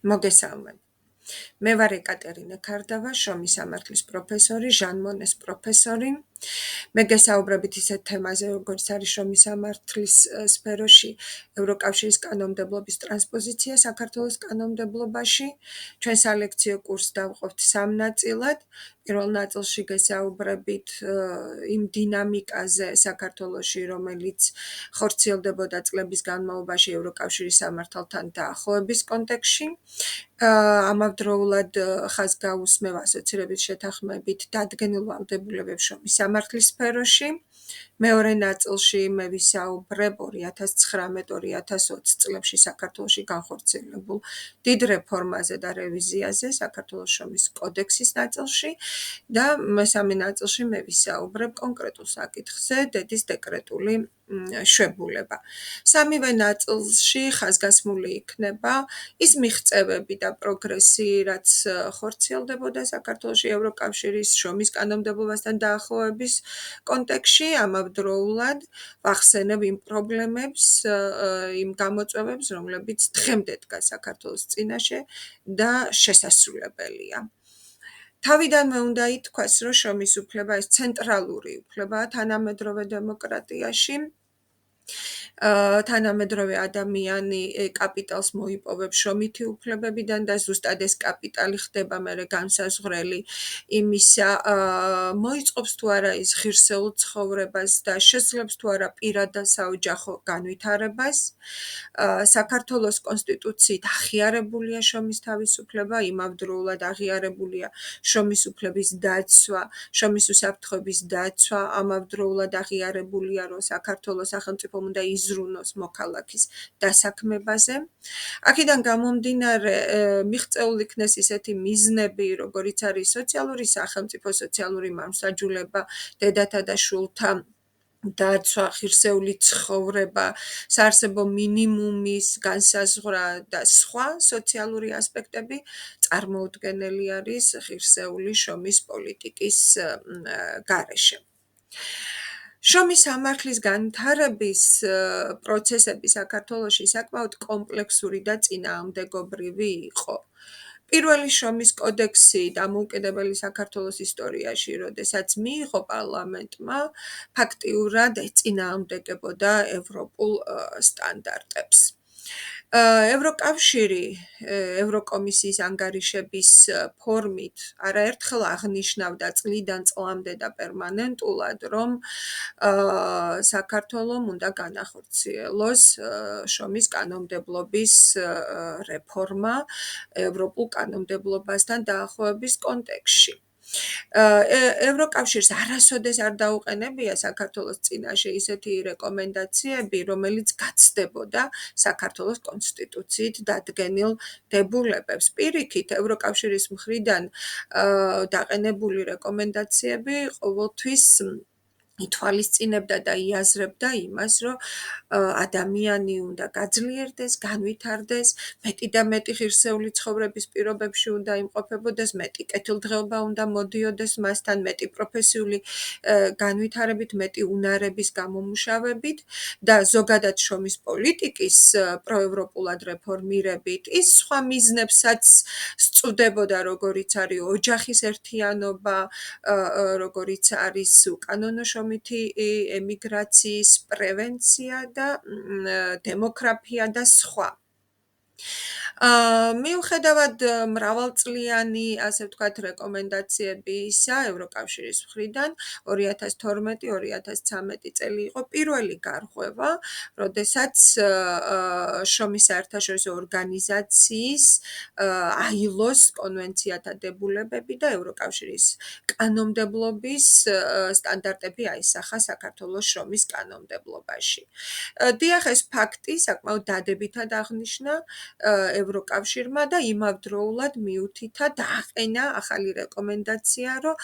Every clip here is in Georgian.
მოგესალმებით. მე ვარ ეკატერინე ქარდავა, შრომის სამართლის პროფესორი, ჟან მონეს პროფესორი. მე გესაუბრებით ისეთ თემაზე, როგორც არის შრომის სამართლის სფეროში ევროკავშირის კანონმდებლობის ტრანსპოზიცია საქართველოს კანონმდებლობაში. ჩვენ სალექციო კურსს დავყოფთ 3 ნაწილად. პირველ ნაწილში გესაუბრებით იმ დინამიკაზე საქართველოში, რომელიც ხორციელდებოდა წლების განმავლობაში ევროკავშირის სამართალთან დაახლოების კონტექსტში. ამავდროულად ხაზგაუსმევ ასოცირების შეთანხმებით დადგენილ ვალდებულებებს შრომის სამართლის სფეროში. მეორე ნაწილში მე ვისაუბრებ 2019-2020 წლებში საქართველოში განხორციელებულ დიდ რეფორმაზე და რევიზიაზე საქართველოს შრომის კოდექსის ნაწილში და მესამე ნაწილში მე ვისაუბრებ კონკრეტულ საკითხზე დედის დეკრეტული შვებულება. სამივე ნაწილში ხაზგასმული იქნება ის მიღწევები და პროგრესი, რაც ხორციელდებოდა საქართველოში ევროკავშირის შრომის კანონმდებლობასთან დაახლოების კონტექსტში, ამავდროულად ვახსენებ იმ პრობლემებს, იმ გამოწვევებს, რომლებიც დღემდე დგას საქართველოს წინაშე და შესასრულებელია. თავიდანვე უნდა ითქვას, რომ შრომის უფლება ეს ცენტრალური უფლებაა თანამედროვე დემოკრატიაში. თანამედროვე ადამიანი კაპიტალს მოიპოვებს შრომითი უფლებებიდან და ზუსტად ეს კაპიტალი ხდება მერე განსაზღვრელი იმისა, მოიწყობს თუ არა ის ღირსეულ ცხოვრებას და შეძლებს თუ არა პირად და საოჯახო განვითარებას. საქართველოს კონსტიტუციით აღიარებულია შრომის თავისუფლება, იმავდროულად აღიარებულია შრომის უფლების დაცვა, შრომის უსაფრთხოების დაცვა, ამავდროულად აღიარებულია, რომ საქართველოს სახელმწიფომ უნდა იზრუნოს მოქალაქის დასაქმებაზე. აქედან გამომდინარე, მიღწეულ იქნეს ისეთი მიზნები, როგორიც არის სოციალური სახელმწიფო, სოციალური მართლმსაჯულება, დედათა და შვილთა დაცვა, ღირსეული ცხოვრება, საარსებო მინიმუმის განსაზღვრა და სხვა სოციალური ასპექტები წარმოუდგენელი არის ღირსეული შრომის პოლიტიკის გარეშე. შრომის სამართლის განვითარების პროცესები საქართველოში საკმაოდ კომპლექსური და წინააღმდეგობრივი იყო. პირველი შრომის კოდექსი დამოუკიდებელი საქართველოს ისტორიაში, როდესაც მიიღო პარლამენტმა, ფაქტიურად ეწინააღმდეგებოდა ევროპულ სტანდარტებს. ევროკავშირი ევროკომისიის ანგარიშების ფორმით არაერთხელ აღნიშნავდა წლიდან წლამდე და პერმანენტულად, რომ საქართველომ უნდა განახორციელოს შრომის კანონმდებლობის რეფორმა ევროპულ კანონმდებლობასთან დაახლოების კონტექსტში. ევროკავშირს არასოდეს არ დაუყენებია საქართველოს წინაშე ისეთი რეკომენდაციები, რომელიც გაცდებოდა საქართველოს კონსტიტუციით დადგენილ დებულებებს. პირიქით, ევროკავშირის მხრიდან დაყენებული რეკომენდაციები ყოველთვის ითვალისწინებდა და იაზრებდა იმას, რომ ადამიანი უნდა გაძლიერდეს, განვითარდეს, მეტი და მეტი ღირსეული ცხოვრების პირობებში უნდა იმყოფებოდეს, მეტი კეთილდღეობა უნდა მოდიოდეს მასთან, მეტი პროფესიული განვითარებით, მეტი უნარების გამომუშავებით და ზოგადად შრომის პოლიტიკის პროევროპულად რეფორმირებით ის სხვა მიზნებსაც სწვდებოდა, როგორიც არის ოჯახის ერთიანობა, როგორიც არის უკანონო შრომითი ემიგრაციის პრევენცია და დემოგრაფია და სხვა. მიუხედავად მრავალწლიანი, ასე ვთქვათ, რეკომენდაციებისა ევროკავშირის მხრიდან 2012-2013 წელი იყო პირველი გარღვევა, როდესაც შრომის საერთაშორისო ორგანიზაციის ILO-ს კონვენციათა დებულებები და ევროკავშირის კანონმდებლობის სტანდარტები აისახა საქართველოს შრომის კანონმდებლობაში. დიახ, ეს ფაქტი საკმაოდ დადებითად აღნიშნა ევროკავშირმა და იმავდროულად მიუთითა დააყენა ახალი რეკომენდაცია, რომ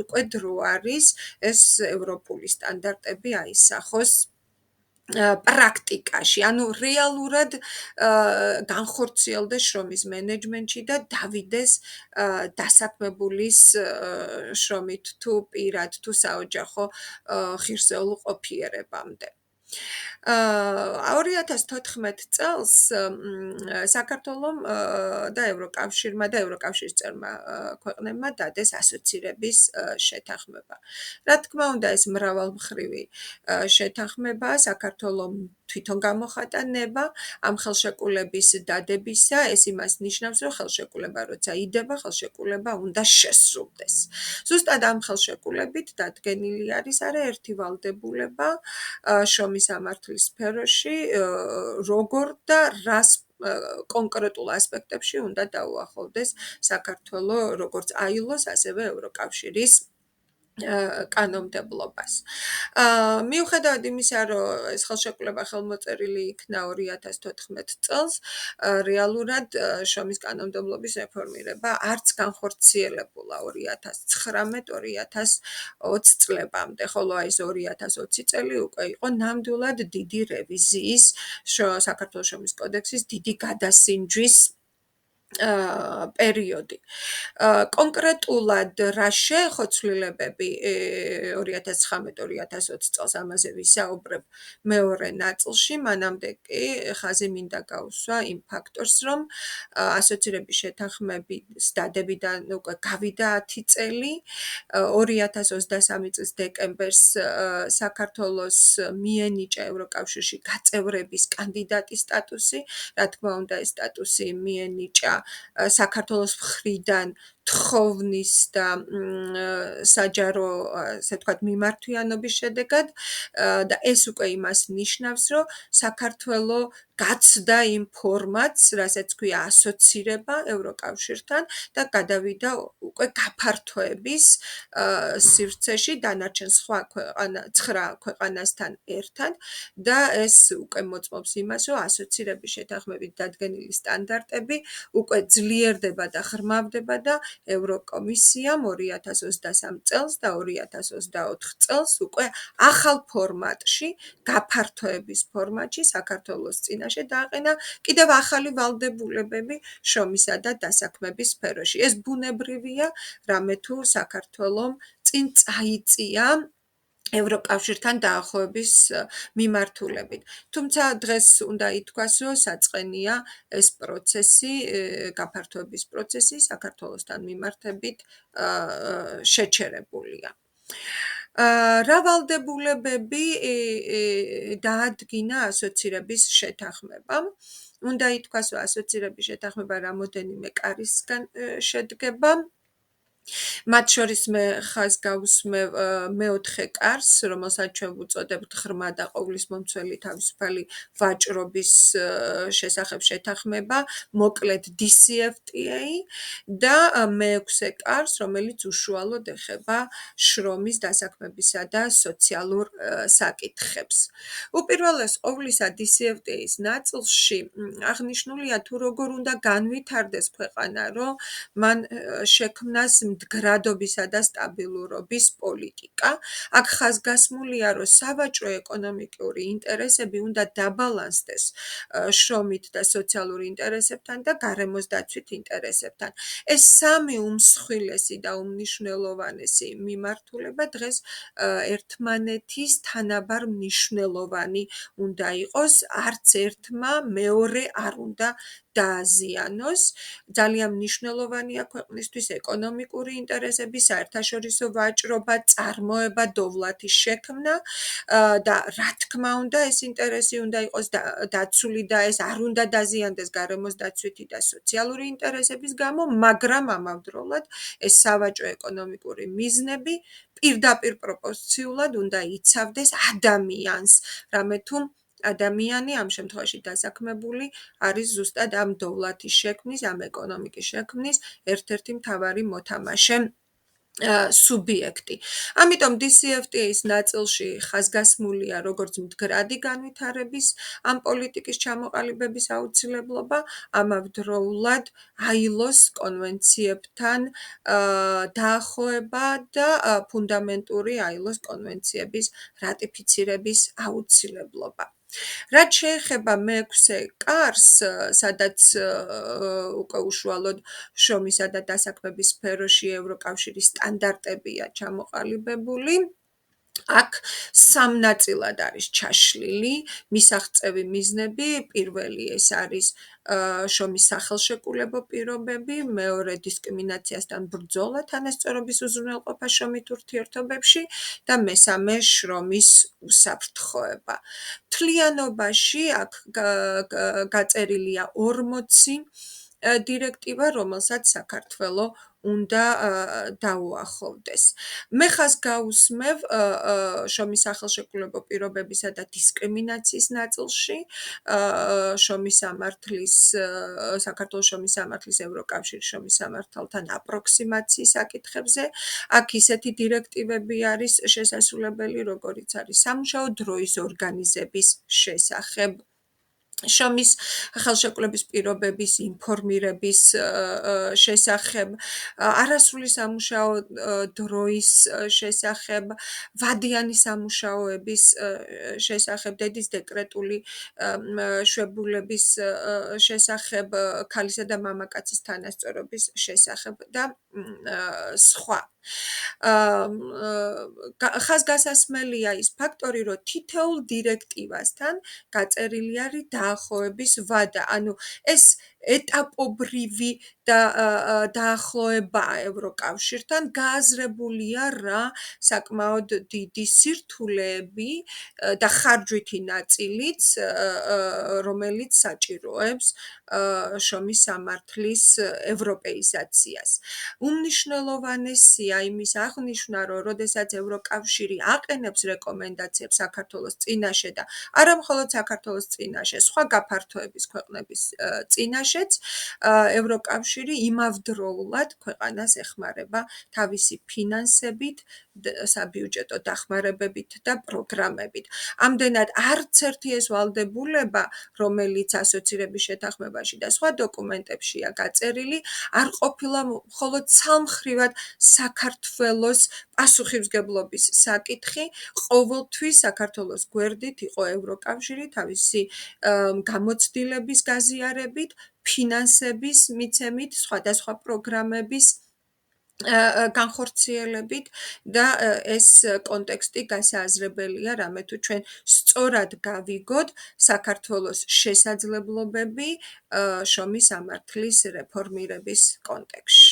უკვე დრო არის ეს ევროპული სტანდარტები აისახოს პრაქტიკაში, ანუ რეალურად განხორციელდეს შრომის მენეჯმენტში და დავიდეს დასაქმებულის შრომით თუ პირად თუ საოჯახო ღირსეულ ყოფიერებამდე. 2014 წელს საქართველომ და ევროკავშირმა და ევროკავშირის წევრმა ქვეყნებმა დადეს ასოცირების შეთანხმება. რა თქმა უნდა, ეს მრავალმხრივი შეთანხმებაა, საქართველომ თვითონ გამოხატა ნება ამ ხელშეკრულების დადებისა, ეს იმას ნიშნავს, რომ ხელშეკრულება როცა იდება, ხელშეკრულება უნდა შესრულდეს. ზუსტად ამ ხელშეკრულებით დადგენილი არის არაერთი ვალდებულება შრომის სამართლის სფეროში, როგორ და რას კონკრეტულ ასპექტებში უნდა დაუახლოვდეს საქართველო როგორც ILO-ს, ასევე ევროკავშირის კანონმდებლობას. მიუხედავად იმისა, რომ ეს ხელშეკრულება ხელმოწერილი იქნა 2014 წელს, რეალურად შრომის კანონმდებლობის რეფორმირება არც განხორციელებულა 2019-2020 წლებამდე, ხოლო ეს 2020 წელი უკვე იყო ნამდვილად დიდი რევიზიის, საქართველოს შრომის კოდექსის დიდი გადასინჯვის პერიოდი. კონკრეტულად რა შეეხო ცვლილებები 2019-2020 წელს ამაზე ვისაუბრებ მეორე ნაწილში, მანამდე კი ხაზი მინდა გაუსვა იმ ფაქტორს, რომ ასოცირების შეთანხმების დადებიდან უკვე გავიდა 10 წელი, 2023 წლის დეკემბერს საქართველოს მიენიჭა ევროკავშირში გაწევრების კანდიდატის სტატუსი, რა თქმა უნდა, ეს სტატუსი მიენიჭა საქართველოს მხრიდან თხოვნის და საჯარო, ასე ვთქვათ, მიმართვიანობის შედეგად და ეს უკვე იმას ნიშნავს, რომ საქართველო გაცდა იმ ფორმატს, რასაც ქვია ასოცირება ევროკავშირთან და გადავიდა უკვე გაფართოების სივრცეში დანარჩენ სხვა 9 ქვეყანასთან ერთად და ეს უკვე მოწმობს იმას, რომ ასოცირების შეთანხმებით დადგენილი სტანდარტები უკვე ძლიერდება და ღრმავდება და ევროკომისიამ 2023 წელს და 2024 წელს უკვე ახალ ფორმატში, გაფართოების ფორმატში საქართველოს წინაშე დააყენა კიდევ ახალი ვალდებულებები შრომისა და დასაქმების სფეროში. ეს ბუნებრივია, რამე თუ საქართველომ წინ წაიწია ევროკავშირთან დაახლოების მიმართულებით. თუმცა დღეს უნდა ითქვას, რომ საწყენია ეს პროცესი, გაფართოების პროცესი საქართველოსთან მიმართებით შეჩერებულია. რა ვალდებულებები დაადგინა ასოცირების შეთანხმებამ? უნდა ითქვას, რომ ასოცირების შეთანხმება რამოდენიმე კარისგან შედგება. მათ შორის მე ხაზს გავუსმევ მეოთხე კარს, რომელსაც ჩვენ ვუწოდებთ ღრმა და ყოვლისმომცველი თავისუფალი ვაჭრობის შესახებ შეთანხმება, მოკლედ DCFTA და მეექვსე კარს, რომელიც უშუალოდ ეხება შრომის დასაქმებისა და სოციალურ საკითხებს. უპირველეს ყოვლისა DCFTA-ის ნაწილში აღნიშნულია თუ როგორ უნდა განვითარდეს ქვეყანა, რომ მან შექმნას მდგრადობისა და სტაბილურობის პოლიტიკა. აქ ხაზგასმულია, რომ სავაჭრო ეკონომიკური ინტერესები უნდა დაბალანსდეს შრომით და სოციალური ინტერესებთან და გარემოს დაცვით ინტერესებთან. ეს სამი უმსხვილესი და უმნიშვნელოვანესი მიმართულება დღეს ერთმანეთის თანაბარ მნიშვნელოვანი უნდა იყოს, არც ერთმა მეორე არ უნდა დააზიანოს. ძალიან მნიშვნელოვანია ქვეყნისთვის ეკონომიკური ინტერესები, საერთაშორისო ვაჭრობა, წარმოება, დოვლათის შექმნა და რა თქმა უნდა, ეს ინტერესი უნდა იყოს დაცული და ეს არ უნდა დაზიანდეს გარემოს დაცვითი და სოციალური ინტერესების გამო, მაგრამ ამავდროულად ეს სავაჭრო ეკონომიკური მიზნები პირდაპირ პროპორციულად უნდა იცავდეს ადამიანს, რამე თუ ადამიანი ამ შემთხვევაში დასაქმებული არის ზუსტად ამ დოვლათის შექმნის, ამ ეკონომიკის შექმნის ერთ-ერთი მთავარი მოთამაშე სუბიექტი. ამიტომ DCFTA-ის ნაწილში ხაზგასმულია როგორც მდგრადი განვითარების ამ პოლიტიკის ჩამოყალიბების აუცილებლობა, ამავდროულად ILO-s კონვენციებთან დაახლოება და ფუნდამენტური ILO-s კონვენციების რატიფიცირების აუცილებლობა. რაც შეეხება მეექვსე კარს, სადაც უკვე უშუალოდ შრომისა და დასაქმების სფეროში ევროკავშირის სტანდარტებია ჩამოყალიბებული, აქ სამ ნაწილად არის ჩაშლილი მისაღწევი მიზნები. პირველი ეს არის შრომის სახელშეკრულებო პირობები, მეორე დისკრიმინაციასთან ბრძოლა თანასწორობის უზრუნველყოფა შრომით ურთიერთობებში და მესამე შრომის უსაფრთხოება. მთლიანობაში აქ გაწერილია 40 დირექტივა, რომელსაც საქართველო უნდა დაუახლოვდეს. მე ხაზს გაუსმევ შრომის სახელშეკრულებო პირობებისა და დისკრიმინაციის ნაწილში შრომის სამართლის საქართველოს შრომის სამართლის ევროკავშირის შრომის სამართალთან აპროქსიმაციის საკითხებზე. აქ ისეთი დირექტივები არის შესასრულებელი, როგორიც არის სამუშაო დროის ორგანიზების შესახებ, შრომის ხელშეკრულების პირობების ინფორმირების შესახებ, არასრული სამუშაო დროის შესახებ, ვადიანი სამუშაოების შესახებ, დედის დეკრეტული შვებულების შესახებ, ქალისა და მამაკაცის თანასწორობის შესახებ და სხვა. ხაზგასასმელია ის ფაქტორი, რომ თითოეულ დირექტივასთან გაწერილი არის დაახლოების ვადა, ანუ ეს ეტაპობრივი და დაახლოებაა ევროკავშირთან, გააზრებულია რა საკმაოდ დიდი სირთულეები და ხარჯვითი ნაწილიც, რომელიც საჭიროებს შრომის სამართლის ევროპეიზაციას. უმნიშვნელოვანესია იმის აღნიშვნა, რომ როდესაც ევროკავშირი აყენებს რეკომენდაციებს საქართველოს წინაშე და არა მხოლოდ საქართველოს წინაშე, სხვა გაფართოების ქვეყნების წინაშეც, ევროკავშირი იმავდროულად ქვეყანას ეხმარება თავისი ფინანსებით, საბიუჯეტო დახმარებებით და პროგრამებით. ამდენად არც ერთი ეს ვალდებულება, რომელიც ასოცირების შეთანხმებაში და სხვა დოკუმენტებშია გაწერილი, არ ყოფილა მხოლოდ ცალმხრივად საქართველოს პასუხისმგებლობის საკითხი. ყოველთვის საქართველოს გვერდით იყო ევროკავშირი თავისი გამოცდილების გაზიარებით, ფინანსების მიცემით, სხვადასხვა პროგრამების განხორციელებით და ეს კონტექსტი გასააზრებელია, რამე თუ ჩვენ სწორად გავიგოთ საქართველოს შესაძლებლობები შრომის სამართლის რეფორმირების კონტექსტში.